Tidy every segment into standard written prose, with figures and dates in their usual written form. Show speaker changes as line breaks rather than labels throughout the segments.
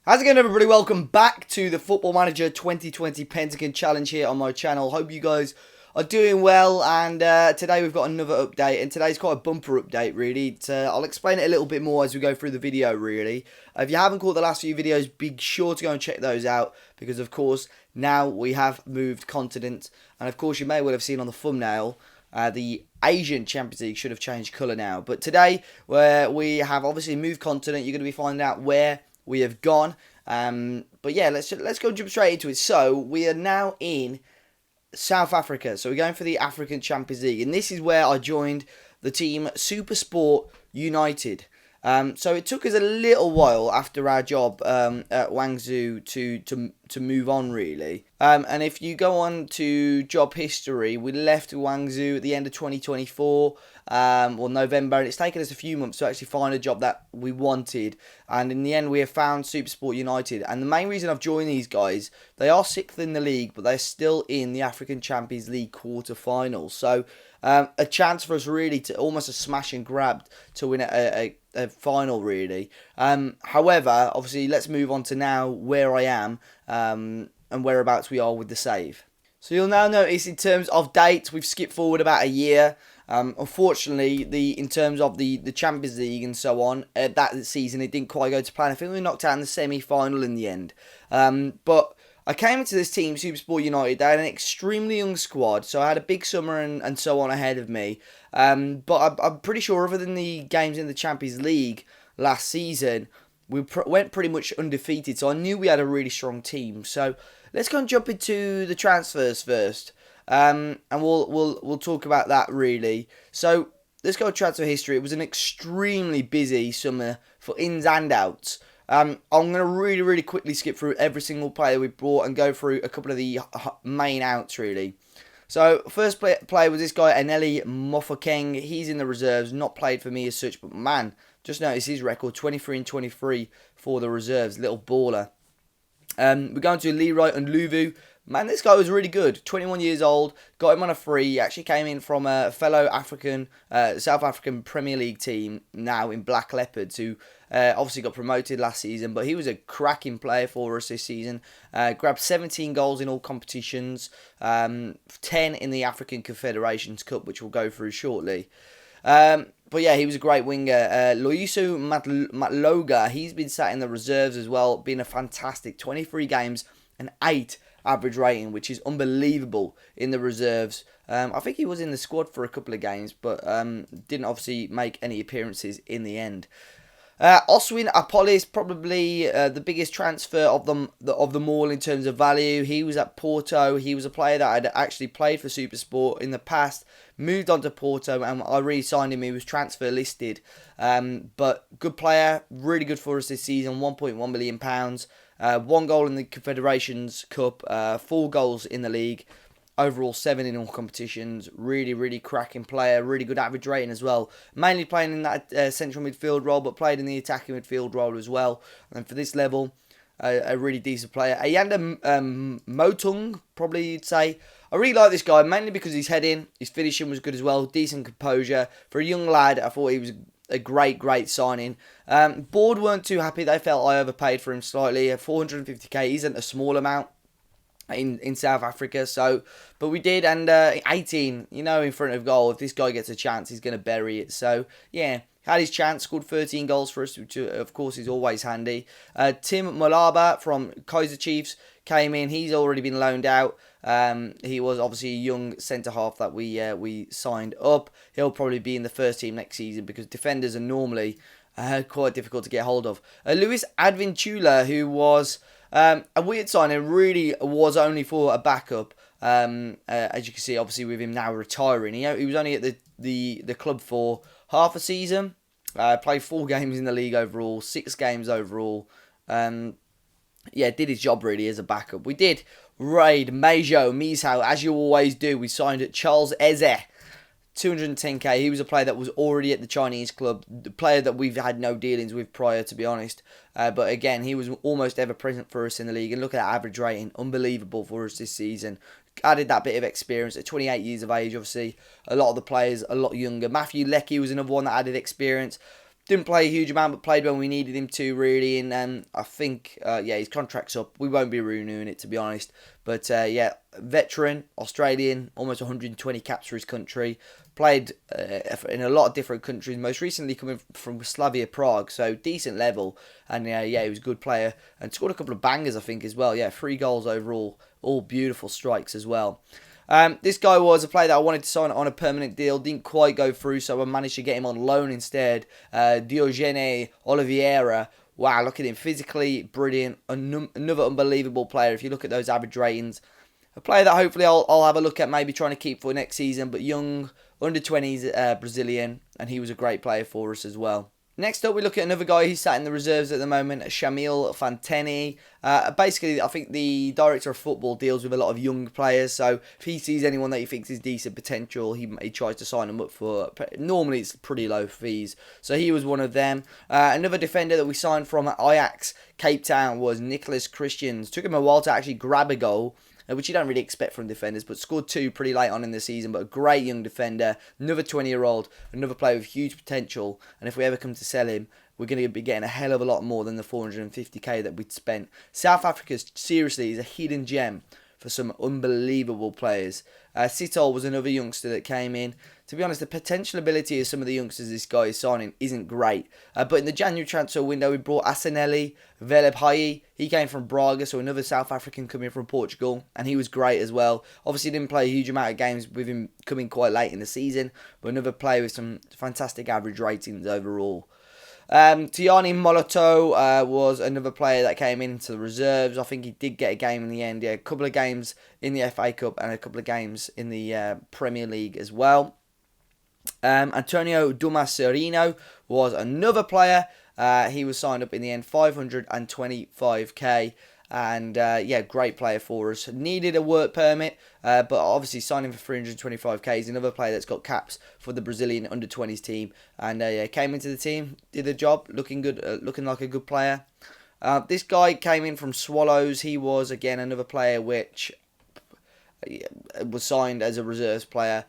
How's it going, everybody? Welcome back to the Football Manager 2020 Pentagon Challenge here on my channel. Hope you guys are doing well, and today we've got another update, and today's quite a bumper update, really. I'll explain it a little bit more as we go through the video, really. If you haven't caught the last few videos, be sure to go and check those out, because, of course, now we have moved continent, and, of course, you may well have seen on the thumbnail, the Asian Champions League should have changed colour now. But today, where we have obviously moved continent, you're going to be finding out where we have gone. But yeah, let's go jump straight into it. So we are now in South Africa. So we're going for the African Champions League, and this is where I joined the team SuperSport United. So it took us a little while after our job at Guangzhou to move on, really. And if you go on to job history, we left Guangzhou at the end of 2024, or November, and it's taken us a few months to actually find a job that we wanted. And in the end, we have found SuperSport United. And the main reason I've joined these guys, they are 6th in the league, but they're still in the African Champions League quarter-finals. So a chance for us really to almost a smash and grab to win a final, really. However, obviously, let's move on to now where I am and whereabouts we are with the save. So you'll now notice in terms of dates, we've skipped forward about a year. Unfortunately, in terms of the Champions League and so on, that season it didn't quite go to plan. I think we knocked out in the semi-final in the end. But I came into this team, SuperSport United. They had an extremely young squad, so I had a big summer and so on ahead of me. But I'm pretty sure, other than the games in the Champions League last season, we went pretty much undefeated. So I knew we had a really strong team. So let's go and jump into the transfers first, and we'll talk about that, really. So let's go to transfer history. It was an extremely busy summer for ins and outs. I'm going to really quickly skip through every single player we brought and go through a couple of the main outs, really. So, first player was this guy, Aneli Mofokeng. He's in the reserves, not played for me as such, but man, just notice his record, 23 and 23 for the reserves, little baller. We're going to Leroy and Luvu. Man, this guy was really good. 21 years old. Got him on a free. He actually came in from a fellow South African Premier League team now in Black Leopards, who obviously got promoted last season. But he was a cracking player for us this season. Grabbed 17 goals in all competitions. 10 in the African Confederations Cup, which we'll go through shortly. But yeah, he was a great winger. Loyiso Matloga, he's been sat in the reserves as well. Been a fantastic 23 games and 8 average rating, which is unbelievable in the reserves. I think he was in the squad for a couple of games, but didn't obviously make any appearances in the end. Oswin Apolis, probably the biggest transfer of them all in terms of value. He was at Porto. He was a player that had actually played for SuperSport in the past, moved on to Porto, and I re-signed him. He was transfer listed, but good player, really good for us this season. £1.1 million. 1 goal in the Confederations Cup, 4 goals in the league, overall 7 in all competitions. Really cracking player, really good average rating as well. Mainly playing in that central midfield role, but played in the attacking midfield role as well. And for this level, a really decent player. Ayanda Motung, probably you'd say. I really like this guy, mainly because his heading, his finishing was good as well. Decent composure. For a young lad, I thought he was a great signing. Board weren't too happy. They felt I overpaid for him slightly. 450k isn't a small amount in South Africa, so but we did. And 18, in front of goal. If this guy gets a chance, he's going to bury it. So yeah, had his chance, scored 13 goals for us, which of course is always handy. Tim Malaba from Kaizer Chiefs came in. He's already been loaned out. He was obviously a young centre-half that we signed up. He'll probably be in the first team next season, because defenders are normally quite difficult to get hold of. Luis Adventula, who was a weird signing, really was only for a backup. As you can see, obviously with him now retiring, he was only at the club for half a season. Played 4 games in the league overall, 6 games overall. Yeah, did his job really as a backup. We did raid Mizhao, as you always do. We signed at Charles Eze, 210k. He was a player that was already at the Chinese club, the player that we've had no dealings with prior, to be honest. But again, he was almost ever present for us in the league. And look at that average rating, unbelievable for us this season. Added that bit of experience at 28 years of age, obviously. A lot of the players a lot younger. Matthew Leckie was another one that added experience. Didn't play a huge amount, but played when we needed him to, really. And I think, yeah, his contract's up. We won't be renewing it, to be honest. But, yeah, veteran, Australian, almost 120 caps for his country. Played in a lot of different countries, most recently coming from Slavia Prague, so decent level. And, yeah, he was a good player. And scored a couple of bangers, I think, as well. Yeah, 3 goals overall. All beautiful strikes as well. This guy was a player that I wanted to sign on a permanent deal. Didn't quite go through, so I managed to get him on loan instead. Diogene Oliveira. Wow, look at him. Physically brilliant. Another unbelievable player. If you look at those average ratings. A player that hopefully I'll have a look at, maybe trying to keep for next season. But young, under 20s Brazilian. And he was a great player for us as well. Next up, we look at another guy who's sat in the reserves at the moment, Shamil Fanteni. Basically, I think the director of football deals with a lot of young players, so if he sees anyone that he thinks is decent potential, he tries to sign them up for, normally it's pretty low fees. So he was one of them. Another defender that we signed from Ajax Cape Town was Nicholas Christians. Took him a while to actually grab a goal, which you don't really expect from defenders, but scored 2 pretty late on in the season. But a great young defender, another 20-year-old, another player with huge potential. And if we ever come to sell him, we're going to be getting a hell of a lot more than the 450k that we'd spent. South Africa, seriously, is a hidden gem for some unbelievable players. Sitol was another youngster that came in. To be honest, the potential ability of some of the youngsters this guy is signing isn't great. But in the January transfer window, we brought Asenelli, Velebhayi. He came from Braga, so another South African coming from Portugal, and he was great as well. Obviously, didn't play a huge amount of games with him coming quite late in the season, but another player with some fantastic average ratings overall. Tiani Moloto was another player that came into the reserves. I think he did get a game in the end. Yeah, a couple of games in the FA Cup and a couple of games in the Premier League as well. Antonio Dumas-Serino was another player. He was signed up in the end, 525k. And yeah, great player for us. Needed a work permit, but obviously signing for 325k is another player that's got caps for the Brazilian under-20s team. And yeah, came into the team, did the job, looking good, looking like a good player. This guy came in from Swallows. He was again another player which was signed as a reserves player.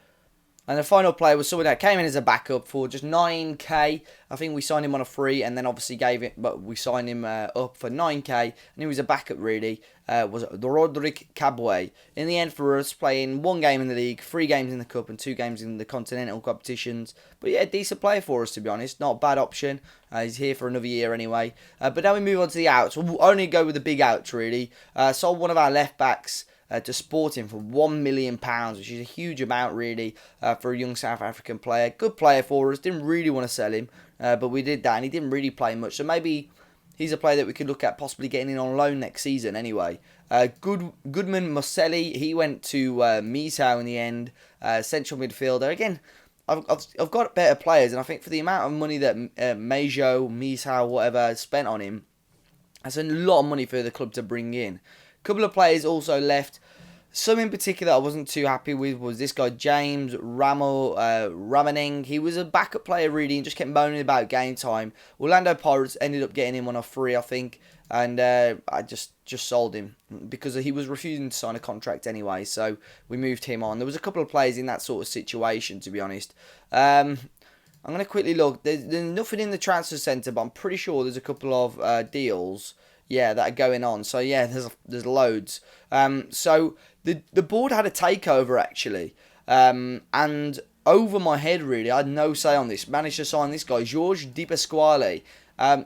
And the final player was someone that came in as a backup for just 9k. I think we signed him on a free, and then obviously but we signed him up for 9k, and he was a backup really. Was Roderick Cabwe. In the end, for us, playing 1 game in the league, 3 games in the cup, and 2 games in the continental competitions. But yeah, decent player for us, to be honest. Not a bad option. He's here for another year anyway. But now we move on to the outs. We'll only go with the big outs really. Sold one of our left backs to Sporting for £1 million, which is a huge amount really for a young South African player. Good player for us. Didn't really want to sell him, but we did that, and he didn't really play much. So maybe he's a player that we could look at possibly getting in on loan next season anyway. Goodman Moselli, he went to Misau in the end. Central midfielder. Again, I've got better players, and I think for the amount of money that Mejo, Misau, whatever, spent on him, that's a lot of money for the club to bring in. Couple of players also left. Some in particular I wasn't too happy with was this guy, James Ramaning. He was a backup player really and just kept moaning about game time. Orlando Pirates ended up getting him on a free, I think. And I just sold him because he was refusing to sign a contract anyway. So we moved him on. There was a couple of players in that sort of situation, to be honest. I'm going to quickly look. There's nothing in the transfer centre, but I'm pretty sure there's a couple of deals. Yeah, that are going on. So yeah, there's loads. So the board had a takeover actually, and over my head really, I had no say on this. Managed to sign this guy, Jorge Di Pasquale.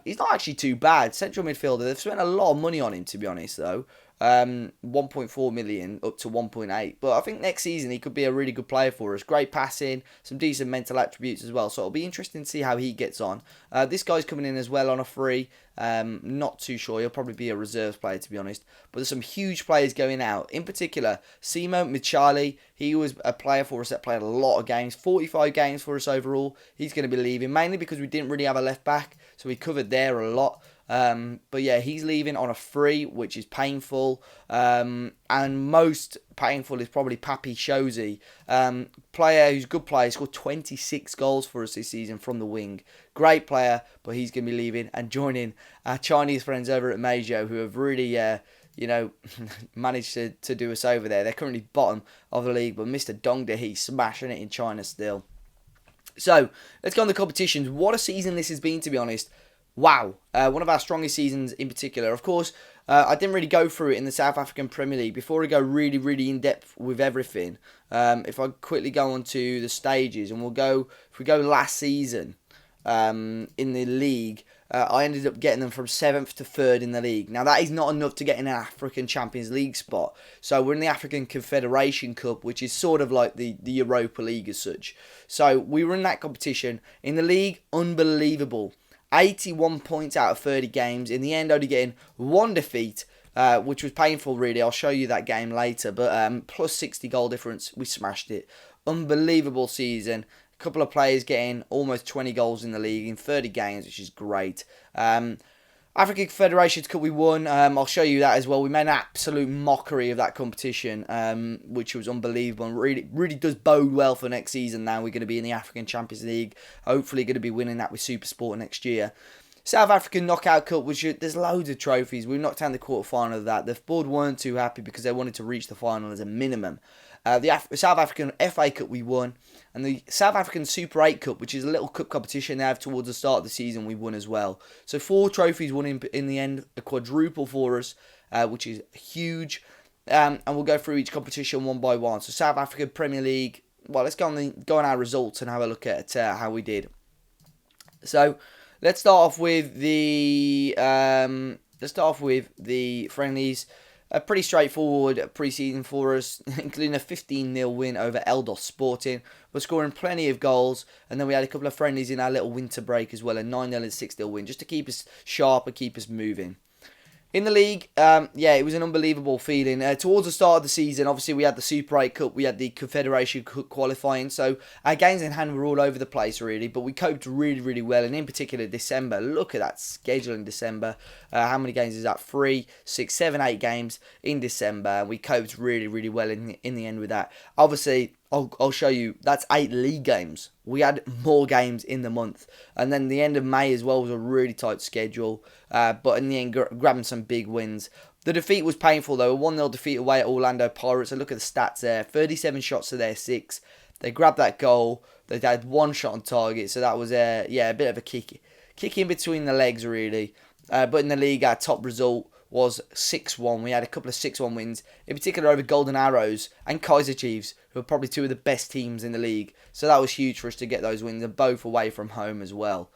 He's not actually too bad. Central midfielder. They've spent a lot of money on him, to be honest though. 1.4 million up to 1.8, but I think next season he could be a really good player for us. Great passing, some decent mental attributes as well, so it'll be interesting to see how he gets on. This guy's coming in as well on a free. Not too sure, he'll probably be a reserves player, to be honest, but there's some huge players going out. In particular, Simo Michali, he was a player for us that played a lot of games, 45 games for us overall. He's going to be leaving, mainly because we didn't really have a left back, so we covered there a lot. But yeah, he's leaving on a free, which is painful. And most painful is probably Papi Shozi. Player who's a good player, scored 26 goals for us this season from the wing. Great player, but he's going to be leaving and joining our Chinese friends over at Mejo, who have really, managed to do us over there. They're currently bottom of the league, but Mr. Dong Dahi smashing it in China still. So let's go on the competitions. What a season this has been, to be honest. Wow, one of our strongest seasons in particular. Of course, I didn't really go through it in the South African Premier League. Before I go really in depth with everything, if I quickly go on to the stages, and if we go last season in the league, I ended up getting them from 7th to 3rd in the league. Now, that is not enough to get in an African Champions League spot. So, we're in the African Confederation Cup, which is sort of like the Europa League as such. So, we were in that competition. In the league, unbelievable. 81 points out of 30 games. In the end, only getting one defeat, which was painful, really. I'll show you that game later. But plus 60 goal difference, we smashed it. Unbelievable season. A couple of players getting almost 20 goals in the league in 30 games, which is great. African Federations Cup we won. I'll show you that as well. We made an absolute mockery of that competition, which was unbelievable and really does bode well for next season. Now we're going to be in the African Champions League. Hopefully going to be winning that with SuperSport next year. South African Knockout Cup, there's loads of trophies. We knocked down the quarterfinal of that. The board weren't too happy because they wanted to reach the final as a minimum. The South African FA Cup we won, and the South African Super 8 Cup, which is a little cup competition they have towards the start of the season, we won as well. So 4 trophies won in the end, a quadruple for us, which is huge. And we'll go through each competition one by one. So South African Premier League. Well, let's go on our results and have a look at how we did. So let's start off with the friendlies. A pretty straightforward pre-season for us, including a 15-0 win over Eldos Sporting. We're scoring plenty of goals, and then we had a couple of friendlies in our little winter break as well, a 9-0 and 6-0 win, just to keep us sharp and keep us moving. In the league, it was an unbelievable feeling. Towards the start of the season, obviously we had the Super 8 Cup, we had the Confederation Cup qualifying, so our games in hand were all over the place really, but we coped really well, and in particular December. Look at that schedule in December. How many games is that? 3, 6, 7, 8 games in December, and we coped really well in the end with that. Obviously, I'll show you, that's 8 league games. We had more games in the month. And then the end of May as well was a really tight schedule. But in the end, grabbing some big wins. The defeat was painful though. A 1-0 defeat away at Orlando Pirates. So look at the stats there. 37 shots to their 6. They grabbed that goal. They had 1 shot on target. So that was a bit of a kick in between the legs really. But in the league, our top result was 6-1. We had a couple of 6-1 wins, in particular over Golden Arrows and Kaiser Chiefs, who are probably 2 of the best teams in the league. So that was huge for us to get those wins, and both away from home as well.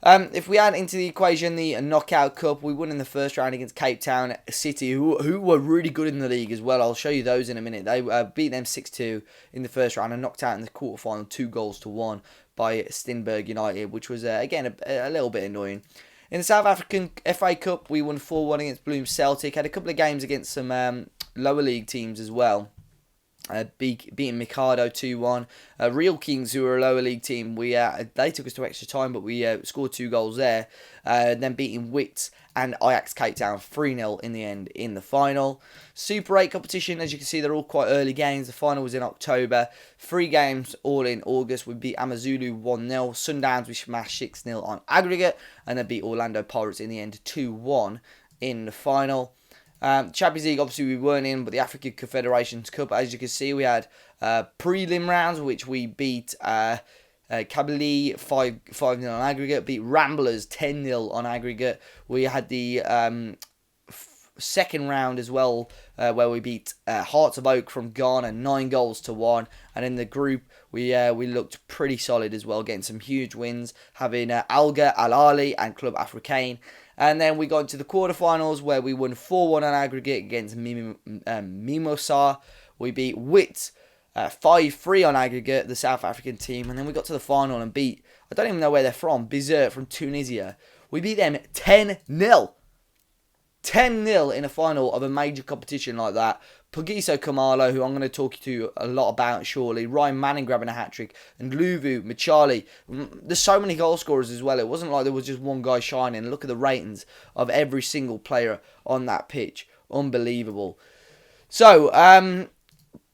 If we add into the equation the Knockout Cup, we won in the first round against Cape Town City, who were really good in the league as well. I'll show you those in a minute. They beat them 6-2 in the first round and knocked out in the quarterfinal 2-1 by Stinberg United, which was, again, a little bit annoying. In the South African FA Cup, we won 4-1 against Bloom Celtic. Had a couple of games against some lower league teams as well. Beating Mikado 2-1. Real Kings, who are a lower league team, they took us to extra time, but we scored 2 goals there. Then beating Wits and Ajax Cape Town 3-0 in the end in the final. Super 8 competition, as you can see, they're all quite early games. The final was in October. 3 games all in August. We beat Amazulu 1-0. Sundowns we smashed 6-0 on aggregate, and then beat Orlando Pirates in the end 2-1 in the final. Champions League, obviously we weren't in, but the African Confederations Cup, as you can see, we had prelim rounds, which we beat Kabylie 5-0 on aggregate, beat Ramblers 10-0 on aggregate. We had the second round as well, where we beat Hearts of Oak from Ghana 9-1, and in the group we looked pretty solid as well, getting some huge wins, having Alga, Al Ahly and Club Africain. And then we got into the quarterfinals where we won 4-1 on aggregate against Mimosa. We beat Wits 5-3 on aggregate, the South African team. And then we got to the final and beat, I don't even know where they're from, Bizerte from Tunisia. We beat them 10-0. 10-0 in a final of a major competition like that. Pugiso Kamalo, who I'm going to talk to you a lot about shortly. Ryan Manning grabbing a hat-trick. And Luvu, Machali. There's so many goal scorers as well. It wasn't like there was just one guy shining. Look at the ratings of every single player on that pitch. Unbelievable. So,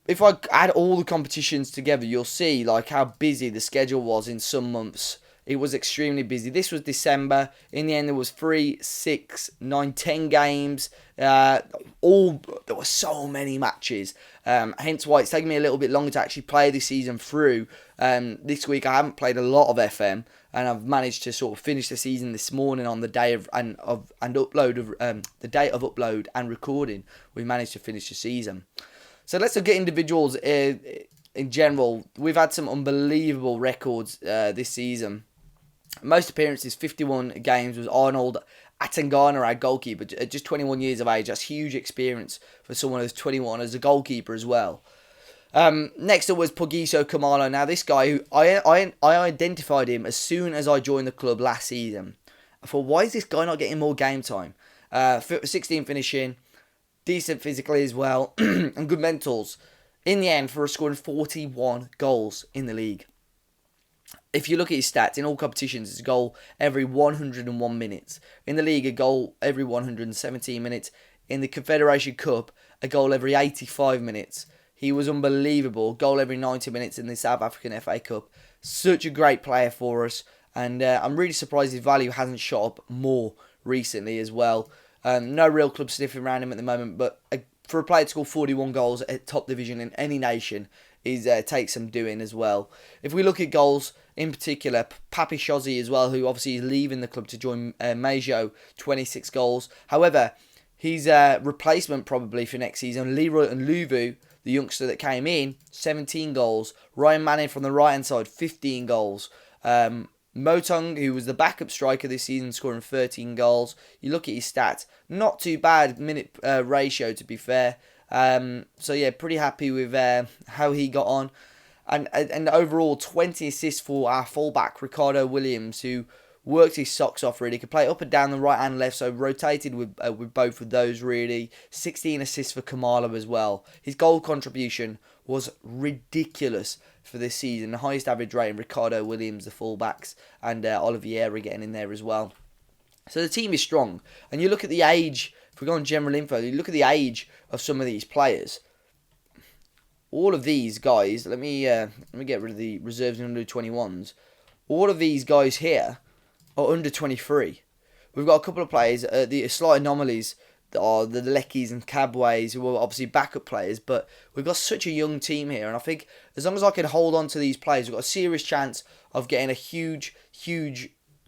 if I add all the competitions together, you'll see like how busy the schedule was in some months. it was extremely busy. This was December. In the end, there was 3, 6, 9, 10 games. There were so many matches. Hence why it's taken me a little bit longer to actually play this season through. This week I haven't played a lot of FM, and I've managed to sort of finish the season this morning on the day of the date of upload and recording. We managed to finish the season. So let's look at individuals in general. We've had some unbelievable records this season. Most appearances, 51 games, was Arnold Atangana, our goalkeeper, at just 21 years of age. That's huge experience for someone who's 21 as a goalkeeper as well. Next up was Pogiso Kamalo. Now this guy, who I identified him as soon as I joined the club last season. I thought, why is this guy not getting more game time? 16 finishing, decent physically as well, and good mentals. In the end, for scoring 41 goals in the league. If you look at his stats, in all competitions, it's a goal every 101 minutes. In the league, a goal every 117 minutes. In the Confederation Cup, a goal every 85 minutes. He was unbelievable. Goal every 90 minutes in the South African FA Cup. Such a great player for us. And I'm really surprised his value hasn't shot up more recently as well. No real club sniffing around him at the moment, but for a player to score 41 goals at top division in any nation takes some doing as well. If we look at goals in particular, Papi Shozi as well, who obviously is leaving the club to join Mejo, 26 goals. However, his replacement probably for next season, Leroy Nluvu, the youngster that came in, 17 goals. Ryan Manning from the right-hand side, 15 goals. Motong, who was the backup striker this season, scoring 13 goals. You look at his stats, not too bad minute ratio to be fair. So yeah, pretty happy with how he got on. And overall, 20 assists for our fullback, Ricardo Williams, who worked his socks off really. Could play up and down the right and left, so rotated with both of those really. 16 assists for Kamala as well. His goal contribution was ridiculous for this season. The highest average rating, Ricardo Williams, the fullbacks, and Oliveira getting in there as well. So the team is strong. And you look at the age, if we go on general info, you look at the age of some of these players. All of these guys, let me get rid of the reserves and under 21s. All of these guys here are under 23. We've got a couple of players, the slight anomalies that are the Leckis and Cabways, who are obviously backup players, but we've got such a young team here, and I think as long as I can hold on to these players, we've got a serious chance of getting a huge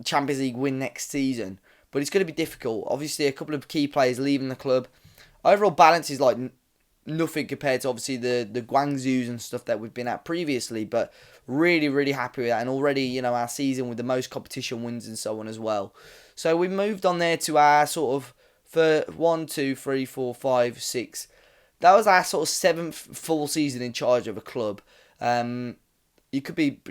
Champions League win next season. But it's going to be difficult. Obviously, a couple of key players leaving the club. Overall balance is like nothing compared to obviously the Guangzhous and stuff that we've been at previously, but really happy with that, and already our season with the most competition wins and so on as well. So we moved on there to our sort of for 1, 2, 3, 4, 5, 6. That was our sort of 7th full season in charge of a club. You could be,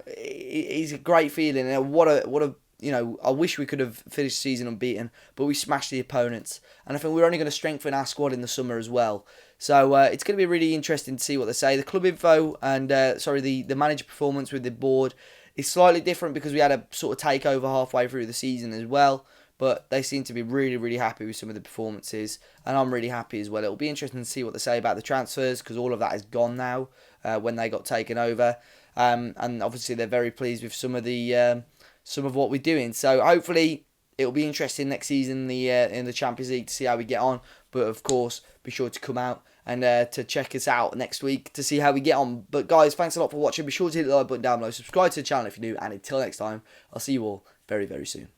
it's a great feeling. What a I wish we could have finished the season unbeaten, but we smashed the opponents. And I think we're only going to strengthen our squad in the summer as well. So it's going to be really interesting to see what they say. The club info and, the manager performance with the board is slightly different because we had a sort of takeover halfway through the season as well. But they seem to be really happy with some of the performances. And I'm really happy as well. It'll be interesting to see what they say about the transfers, because all of that is gone now when they got taken over. And obviously they're very pleased with some of what we're doing. So hopefully it'll be interesting next season in the Champions League to see how we get on. But of course, be sure to come out and to check us out next week to see how we get on. But guys, thanks a lot for watching. Be sure to hit the like button down below. Subscribe to the channel if you're new. And until next time, I'll see you all very soon.